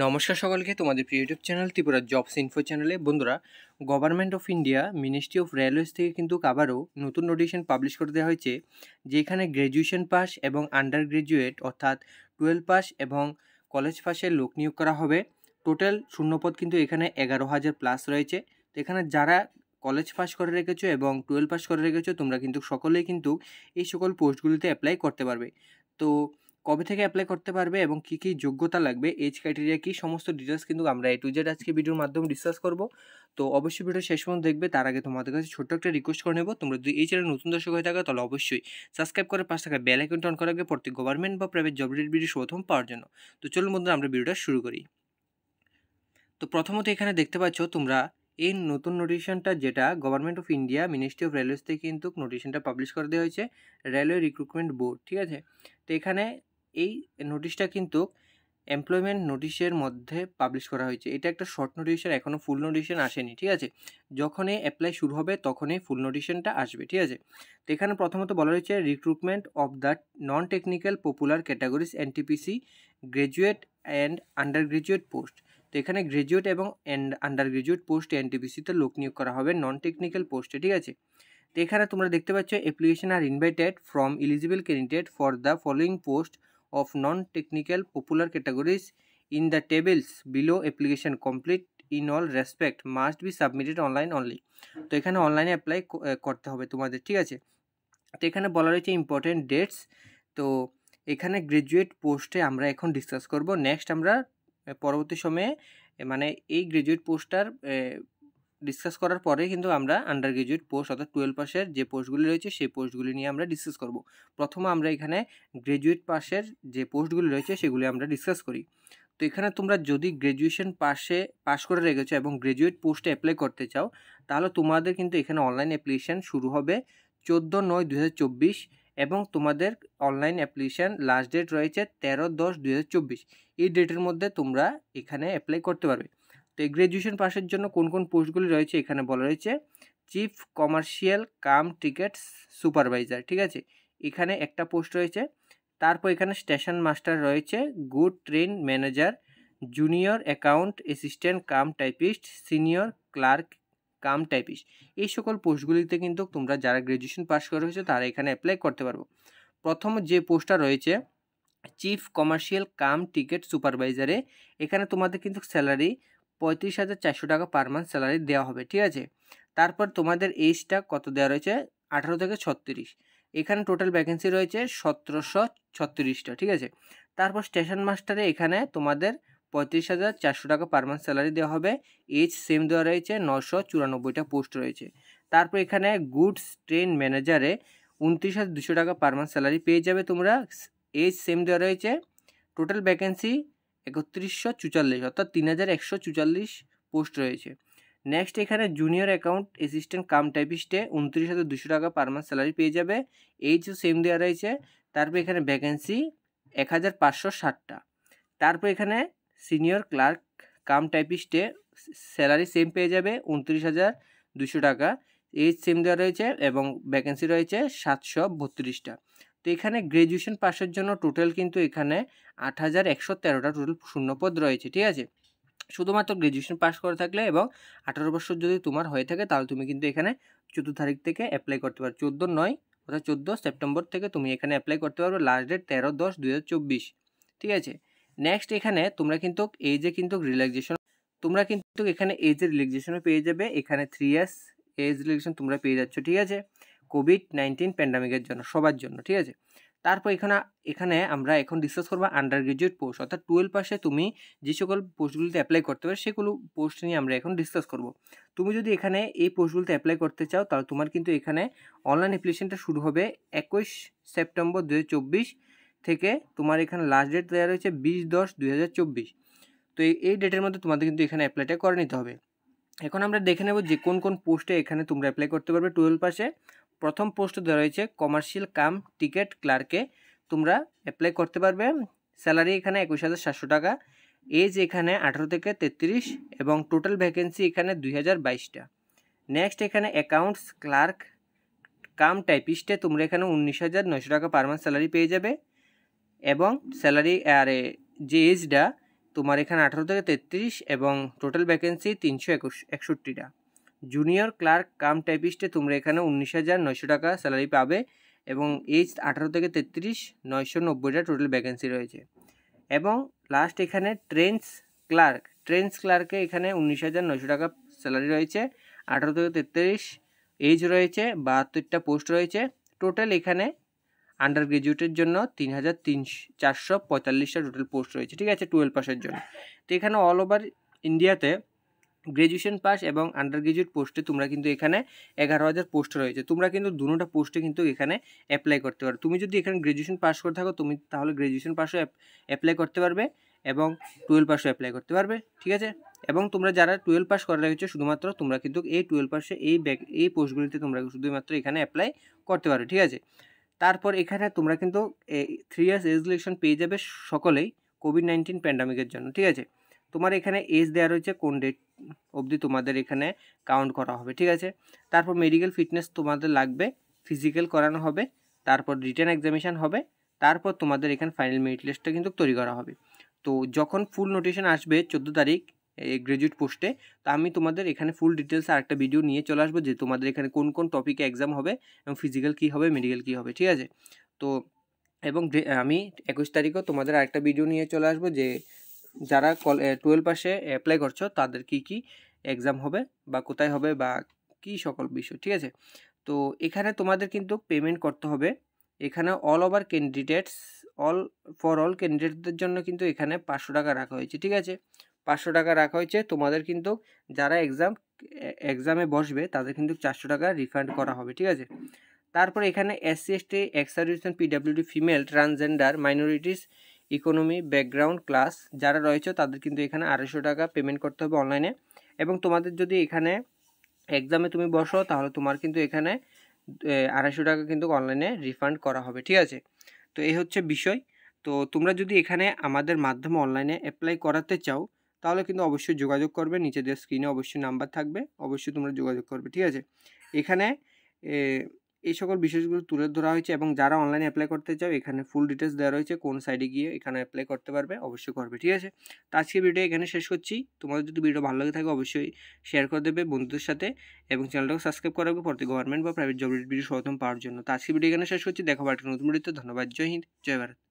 নমস্কার সকলকে, তোমাদের প্রিয় YouTube channel Tripura jobs info চ্যানেলে বন্ধুরা, government of India ministry of railways থেকে কিন্তু আবারও নতুন নোটিফিকেশন পাবলিশ করে দেওয়া হয়েছে, যেখানে গ্র্যাজুয়েশন পাস এবং আন্ডার গ্র্যাজুয়েট অর্থাৎ 12 পাস এবং কলেজ পাসের লোক নিয়োগ করা হবে। টোটাল শূন্যপদ কিন্তু এখানে 11,000 প্লাস রয়েছে। তো এখানে যারা কলেজ পাস করে রেখেছো এবং 12 পাস করে রেখেছো, তোমরা কিন্তু সকলেই কিন্তু এই সকল পোস্টগুলিতে অ্যাপ্লাই করতে পারবে। তো কবে থেকে অ্যাপ্লাই করতে পারবে এবং কী কী যোগ্যতা লাগবে, এজ ক্রাইটেরিয়া কী, সমস্ত ডিটেলস কিন্তু আমরা A to Z আজকে ভিডিওর মাধ্যমে ডিসকাস করব। তো অবশ্যই ভিডিও শেষ পর্যন্ত দেখবে। তার আগে তোমাদের কাছে ছোট্ট একটা রিকোয়েস্ট করে নেব, তোমরা যদি এই চ্যানেল নতুন দর্শক হয়ে থাকো তাহলে অবশ্যই সাবস্ক্রাইব করে পাশে থাকা বেল আইকনটা অন করে রাখবে প্রত্যেক গভর্নমেন্ট বা প্রাইভেট জব রিলেটেড ভিডিও প্রথম পাওয়ার জন্য। তো চলুন বন্ধুরা, আমরা ভিডিওটা শুরু করি। তো প্রথমত এখানে দেখতে পাচ্ছ তোমরা এই নতুন নোটিফিকেশনটা, যেটা government of India ministry of railways থেকে কিন্তু নোটিফিকেশনটা পাবলিশ করে দেওয়া হয়েছে, রেলওয়ে রিক্রুটমেন্ট বোর্ড, ঠিক আছে। তো এখানে এই নোটিশটা কিন্তু এমপ্লয়মেন্ট নোটিশের মধ্যে পাবলিশ করা হয়েছে। এটা একটা শর্ট নোটিফিকেশন, এখনও ফুল নোটিফিকেশন আসেনি, ঠিক আছে। যখনই অ্যাপ্লাই শুরু হবে তখনই ফুল নোটিফিকেশনটা আসবে, ঠিক আছে। তো এখানে প্রথমত বলা হয়েছে recruitment of the non technical popular categories NTPC graduate and under graduate post. তো এখানে গ্র্যাজুয়েট এবং আন্ডার গ্র্যাজুয়েট পোস্টে এনটিপিসিতে লোক নিয়োগ করা হবে নন টেকনিক্যাল পোস্টে, ঠিক আছে। তো এখানে তোমরা দেখতে পাচ্ছ application are invited from eligible candidate for the following post of non-technical popular categories in the tables below. Application complete in all respect must be submitted online only. তো এখানে অনলাইনে অ্যাপ্লাই করতে হবে তোমাদের, ঠিক আছে। তো এখানে বলা রয়েছে ইম্পর্টেন্ট ডেটস। তো এখানে গ্র্যাজুয়েট পোস্টে আমরা এখন ডিসকাস করব। নেক্সট আমরা পরবর্তী সময়ে মানে এই গ্র্যাজুয়েট পোস্টটার ডিসকাস করার পরে কিন্তু আমরা আন্ডার গ্র্যাজুয়েট পোস্ট অর্থাৎ 12 পাসের যে পোস্টগুলি রয়েছে সেই পোস্টগুলি নিয়ে আমরা ডিসকাস করব। প্রথমে আমরা এখানে গ্র্যাজুয়েট পাসের যে পোস্টগুলি রয়েছে সেগুলি আমরা ডিসকাস করি। তো এখানে তোমরা যদি গ্র্যাজুয়েশন পাস করে রেখেছো এবং গ্র্যাজুয়েট পোস্টে অ্যাপ্লাই করতে চাও, তাহলে তোমাদের কিন্তু এখানে অনলাইন অ্যাপ্লিকেশান শুরু হবে 14/9/2024 এবং তোমাদের অনলাইন অ্যাপ্লিকেশান লাস্ট ডেট রয়েছে 13/10/2024। এই ডেটের মধ্যে তোমরা এখানে অ্যাপ্লাই করতে পারবে। তো এই গ্র্যাজুয়েশন পাসের জন্য কোন কোন পোস্টগুলি রয়েছে এখানে বলা রয়েছে, chief commercial cum ticket supervisor, ঠিক আছে, এখানে একটা পোস্ট রয়েছে। তারপর এখানে স্টেশন মাস্টার রয়েছে, good train manager, junior account assistant cum typist, senior clerk cum typist. এই সকল পোস্টগুলিতে কিন্তু তোমরা যারা গ্র্যাজুয়েশন পাস করে হয়েছে তারা এখানে অ্যাপ্লাই করতে পারবো। প্রথম যে পোস্টটা রয়েছে চিফ কমার্শিয়াল কাম টিকিট সুপারভাইজারে, এখানে তোমাদের কিন্তু স্যালারি 35,400 টাকা পার মান্থ স্যালারি দেওয়া হবে, ঠিক আছে। তারপর তোমাদের এজটা কত দেওয়া রয়েছে, 18 থেকে 36। এখানে টোটাল ভ্যাকেন্সি রয়েছে 1736টা, ঠিক আছে। তারপর স্টেশন মাস্টারে এখানে তোমাদের 35,400 টাকা পার মান্থ স্যালারি দেওয়া হবে। এজ সেম দেওয়া রয়েছে, 994টা পোস্ট রয়েছে। তারপর এখানে গুডস ট্রেন ম্যানেজারে 29,200 টাকা পার মান্থ স্যালারি পেয়ে যাবে তোমরা। এজ সেম দেওয়া রয়েছে। টোটাল ভ্যাকেন্সি 3144 অর্থাৎ 3144 পোস্ট রয়েছে। নেক্সট এখানে জুনিয়র অ্যাকাউন্ট অ্যাসিস্ট্যান্ট কাম টাইপিস্টে 29,200 টাকা পার মান্থ স্যালারি পেয়ে যাবে। এইচও সেম দেওয়া রয়েছে। তারপর এখানে ভ্যাকেন্সি 1560টা। তারপর এখানে সিনিয়র ক্লার্ক কাম টাইপিস্টে স্যালারি সেম পেয়ে যাবে 29,200 টাকা। এইচ সেম দেওয়া রয়েছে এবং ভ্যাকেন্সি রয়েছে 732টা। তো এখানে গ্র্যাজুয়েশন পাসের জন্য টোটাল কিন্তু এখানে 8,113টা টোটাল শূন্যপদ রয়েছে, ঠিক আছে। শুধুমাত্র গ্র্যাজুয়েশন পাস করে থাকলে এবং 18 বছর যদি তোমার হয়ে থাকে তাহলে তুমি কিন্তু এখানে 14 তারিখ থেকে অ্যাপ্লাই করতে পারো। 14/9 অর্থাৎ 14 সেপ্টেম্বর থেকে তুমি এখানে অ্যাপ্লাই করতে পারবে। লাস্ট ডেট 13/10/2024, ঠিক আছে। নেক্সট এখানে তোমরা কিন্তু এজে কিন্তু রিল্যাক্সেশন, তোমরা কিন্তু এখানে এজের রিল্যাক্সেশনও পেয়ে যাবে। এখানে 3 ইয়ার্স এজ রিল্যাক্সেশন তোমরা পেয়ে যাচ্ছ, ঠিক আছে, কোভিড-19 প্যান্ডামিকের জন্য, সবার জন্য, ঠিক আছে। তারপর এখানে আমরা এখন ডিসকাস করবো আন্ডার গ্র্যাজুয়েট পোস্ট অর্থাৎ 12 পাসে তুমি যে সকল পোস্টগুলিতে অ্যাপ্লাই করতে পারো সেগুলো পোস্ট নিয়ে আমরা এখন ডিসকাস করব। তুমি যদি এখানে এই পোস্টগুলিতে অ্যাপ্লাই করতে চাও তাহলে তোমার কিন্তু এখানে অনলাইন অ্যাপ্লিকেশনটা শুরু হবে 21 সেপ্টেম্বর 2024 থেকে। তোমার এখানে লাস্ট ডেট দেওয়া রয়েছে 20/10/2024। তো এই ডেটের মধ্যে তোমাদের কিন্তু এখানে অ্যাপ্লাইটা করে নিতে হবে। এখন আমরা দেখে নেব যে কোন কোন পোস্টে এখানে তোমরা অ্যাপ্লাই করতে পারবে 12 পাসে। প্রথম পোস্ট দেওয়া রয়েছে কমার্শিয়াল কাম টিকিট ক্লার্কে, তোমরা অ্যাপ্লাই করতে পারবে। স্যালারি এখানে 21,700 টাকা। এজ এখানে 18 থেকে 33 এবং টোটাল ভ্যাকেন্সি এখানে 2022টা। নেক্সট এখানে অ্যাকাউন্টস ক্লার্ক কাম টাইপিস্টে তোমরা এখানে 19,900 টাকা পার মান্থ স্যালারি পেয়ে যাবে এবং স্যালারি আর যে এজটা তোমার এখানে 18 থেকে 33 এবং টোটাল ভ্যাকেন্সি 361টা। জুনিয়র ক্লার্ক কাম টাইপিস্টে তোমরা এখানে 19,900 টাকা স্যালারি পাবে এবং এজ 18 থেকে 33, 990টা টোটাল ভ্যাকেন্সি রয়েছে। এবং লাস্ট এখানে ট্রেন্স ক্লার্কে এখানে 19,900 টাকা স্যালারি রয়েছে, 18 থেকে 33 এজ রয়েছে, 72টা পোস্ট রয়েছে। টোটাল এখানে আন্ডার গ্রাজুয়েটের জন্য 3,445টা টোটাল পোস্ট রয়েছে, ঠিক আছে, 12 পাসের জন্য। তো এখানে অল ওভার ইন্ডিয়াতে গ্র্যাজুয়েশন পাস এবং আন্ডার গ্রাজুয়েট পোস্টে তোমরা কিন্তু এখানে 11,000 পোস্ট রয়েছে। তোমরা কিন্তু দুটোটা পোস্টে কিন্তু এখানে অ্যাপ্লাই করতে পারো। তুমি যদি এখানে গ্র্যাজুয়েশন পাস করে থাকো তুমি তাহলে গ্র্যাজুয়েশন পাসও অ্যাপ্লাই করতে পারবে এবং 12 পাসও অ্যাপ্লাই করতে পারবে, ঠিক আছে। এবং তোমরা যারা 12 পাস করা রয়েছে শুধুমাত্র তোমরা কিন্তু এই 12 পাসে এই পোস্টগুলিতে তোমরা শুধুমাত্র এখানে অ্যাপ্লাই করতে পারো, ঠিক আছে। তারপর এখানে তোমরা কিন্তু 3 ইয়ার্স এজ রিলেকশন পেয়ে যাবে সকলেই কোভিড-19 প্যান্ডামিকের জন্য, ঠিক আছে। তোমার এখানে এজ দেওয়া রয়েছে কোন ডেট অবধি তোমাদের এখানে কাউন্ট করা হবে, ঠিক আছে। তারপর মেডিকেল ফিটনেস তোমাদের লাগবে, ফিজিক্যাল করানো হবে, তারপর রিটেন এক্সামিনেশন হবে, তারপর তোমাদের এখানে ফাইনাল মেরিট লিস্টটা কিন্তু তৈরি করা হবে। তো যখন ফুল নোটিফিকেশন আসবে 14 তারিখ গ্র্যাজুয়েট পোস্টে, তো আমি তোমাদের এখানে ফুল ডিটেলস আর একটা ভিডিও নিয়ে চলে আসবো যে তোমাদের এখানে কোন কোন টপিকে এক্সাম হবে এবং ফিজিক্যাল কী হবে, মেডিকেল কী হবে, ঠিক আছে। তো এবং আমি 21 তারিখেও তোমাদের আরেকটা ভিডিও নিয়ে চলে আসবো যে যারা 12 পাসে অ্যাপ্লাই করছো তাদের কি কি এক্সাম হবে বা কোথায় হবে বা কি সকল বিষয়, ঠিক আছে। তো এখানে তোমাদের কিন্তু পেমেন্ট করতে হবে। এখানে অল ক্যান্ডিডেটদের জন্য কিন্তু এখানে 500 টাকা রাখা হয়েছে, ঠিক আছে। 500 টাকা রাখা হয়েছে। তোমাদের কিন্তু যারা এক্সামে বসবে তাদের কিন্তু 400 টাকা রিফান্ড করা হবে, ঠিক আছে। তারপর এখানে SC ST ex serviceman PWD female transgender minorities economy background class যারা রয়েছে তাদের কিন্তু এখানে 250 টাকা পেমেন্ট করতে হবে অনলাইনে। এবং তোমাদের যদি এখানে এক্সামে তুমি বসো তাহলে তোমার কিন্তু এখানে 250 টাকা কিন্তু অনলাইনে রিফান্ড করা হবে, ঠিক আছে। তো এই হচ্ছে বিষয়। তো তোমরা যদি এখানে আমাদের মাধ্যমে অনলাইনে অ্যাপ্লাই করাতে চাও তাহলে কিন্তু অবশ্যই যোগাযোগ করবে, নিচে দেওয়া স্ক্রিনে অবশ্যই নাম্বার থাকবে, অবশ্যই তোমরা যোগাযোগ করবে, ঠিক আছে। এখানে এই সকল বিষয়গুলো তুলে ধরা হয়েছে এবং যারা অনলাইনে অ্যাপ্লাই করতে চাও এখানে ফুল ডিটেলস দেওয়া রয়েছে, কোন সাইডে গিয়ে এখানে অ্যাপ্লাই করতে পারবে, অবশ্যই করবে, ঠিক আছে। তো আজকে ভিডিও এখানে শেষ করছি। তোমাদের যদি ভিডিও ভালো লাগে থাকে অবশ্যই শেয়ার করে দেবে বন্ধুদের সাথে এবং চ্যানেলটাকে সাবস্ক্রাইব করে রাখবে পরবর্তী গভর্নমেন্ট বা প্রাইভেট জব ভিডিও সর্বপ্রথম পাওয়ার জন্য। তো আজকে ভিডিও এখানে শেষ করছি, দেখা হবে একটা নতুন ভিডিওতে। ধন্যবাদ। জয় হিন্দ, জয় ভারত।